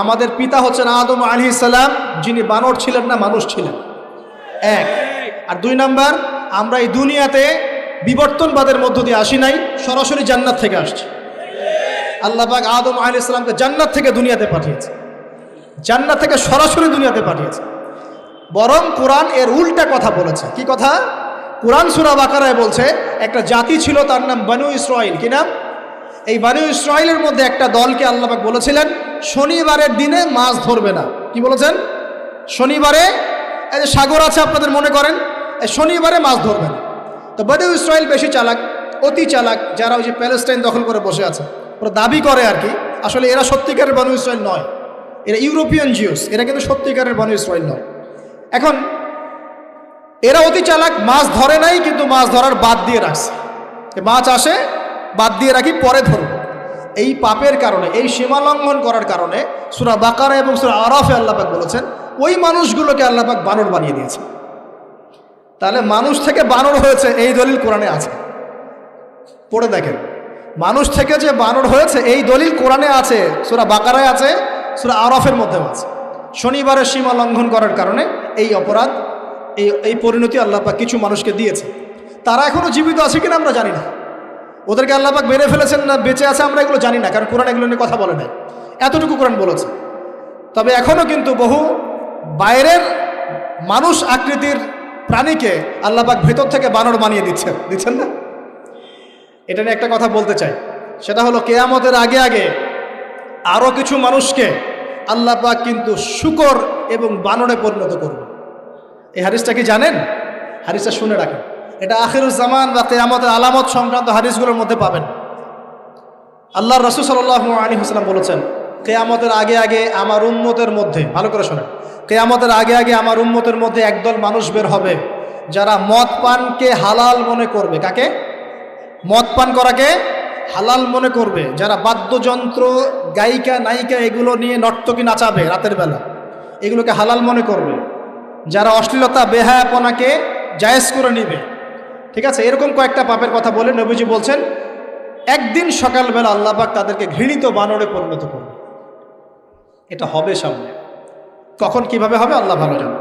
আমাদের পিতা হচ্ছেন আদম আলাইহিস সালাম, যিনি বানর ছিলেন না, মানুষ ছিলেন। এক। আর 2 নাম্বার, আমরা এই দুনিয়াতে বিবর্তনবাদের মধ্য দিয়ে আসি নাই, সরাসরি জান্নাত থেকে আসছি। আল্লাহ পাক আদম আলাইহিস সালামকে জান্নাত থেকে দুনিয়াতে পাঠিয়েছে, জান্নাত থেকে সরাসরি দুনিয়াতে পাঠিয়েছে। বরং কোরআন এর উল্টা কথা বলেছে। কি কথা? কোরআন সূরা বাকারায় বলছে একটা জাতি ছিল, তার নাম বনু ইসরাইল। কি নাম? এই বনু ইসরাইলের মধ্যে একটা দলকে আল্লাহ পাক বলেছিলেন শনিবারের দিনে মাছ ধরবে না। কি বলেছেন? শনিবারে, এই যে সাগর আছে আপনাদের মনে করেন, এই শনিবারে মাছ ধরবে না। তো বনু ইসরাইল বেশি চালাক, অতি চালাক, যারা ওই যে প্যালেস্টাইন দখল করে বসে আছে, ওরা দাবি করে আর কি, আসলে এরা সত্যিকারের বনু ইসরাইল নয়, এরা ইউরোপিয়ান জিউস, এরা কিন্তু সত্যিকারের বনু ইসরাইল নয়। এখন এরা অতি চালাক, মাছ ধরে নাই, কিন্তু মাছ ধরার বাদ দিয়ে রাখছে। মাছ আসে, বাদ দিয়ে রাখি, পরে ধরব। এই পাপের কারণে, এই সীমা লঙ্ঘন করার কারণে সূরা বাকারা এবং সূরা আরাফে আল্লাহ পাক বলেছেন ওই মানুষগুলোকে আল্লাহ পাক বানর বানিয়ে দিয়েছে। তাহলে মানুষ থেকে বানর হয়েছে এই দলিল কোরআনে আছে, পড়ে দেখেন। মানুষ থেকে যে বানর হয়েছে এই দলিল কোরআনে আছে, সূরা বাকারায় আছে, সূরা আরাফের মধ্যেও আছে। শনিবারের সীমা লঙ্ঘন করার কারণে এই অপরাধ, এই পরিণতি আল্লাহ পাক কিছু মানুষকে দিয়েছে। তারা এখনো জীবিত আছে কিনা আমরা জানি না, ওদেরকে আল্লাহ পাক মেরে ফেলেছেন না বেঁচে আছে আমরা এগুলো জানি না, কারণ কোরআন এগুলো নিয়ে কথা বলে নাই। এতটুকু কোরআন বলেছে। তবে এখনো কিন্তু বহু বাইরের মানুষ আকৃতির প্রাণীকে আল্লাহ পাক ভেতর থেকে বানর বানিয়ে দিচ্ছেন না। এটা নিয়ে একটা কথা বলতে চাই, সেটা হলো কিয়ামতের আগে আগে আরও কিছু মানুষকে আল্লাহ পাক কিন্তু শূকর এবং বানরে পরিণত করবে। এই হাদিসটা কি জানেন? হাদিসটা শুনে রাখেন, এটা আখিরুজ জামান বা কিয়ামতের আলামত সংক্রান্ত হাদিসগুলোর মধ্যে পাবেন। আল্লাহর রাসূল সাল্লাল্লাহু আলাইহি ওয়াসাল্লাম বলেছেন কিয়ামতের আগে আগে আমার উম্মতের মধ্যে, ভালো করে শোনেন, কিয়ামতের আগে আগে আমার উম্মতের মধ্যে একদল মানুষ বের হবে যারা মদ পানকে হালাল মনে করবে। কাকে? মদ পান করাকে হালাল মনে করবে। যারা বাদ্যযন্ত্র, গায়িকা, নায়িকা এগুলো নিয়ে নর্তকী নাচাবে রাতের বেলা, এগুলোকে হালাল মনে করবে। যারা অশ্লীলতা, বেহায়াপনাকে জায়েজ করে নিবে। ঠিক আছে, এরকম কয়েকটা পাপের কথা বলে নবীজি বলছেন একদিন সকালবেলা আল্লাহ পাক তাদেরকে ঘৃণিত বানরে পরিণত করবে। এটা হবে সামনে, কখন কিভাবে হবে আল্লাহ ভালো জানেন।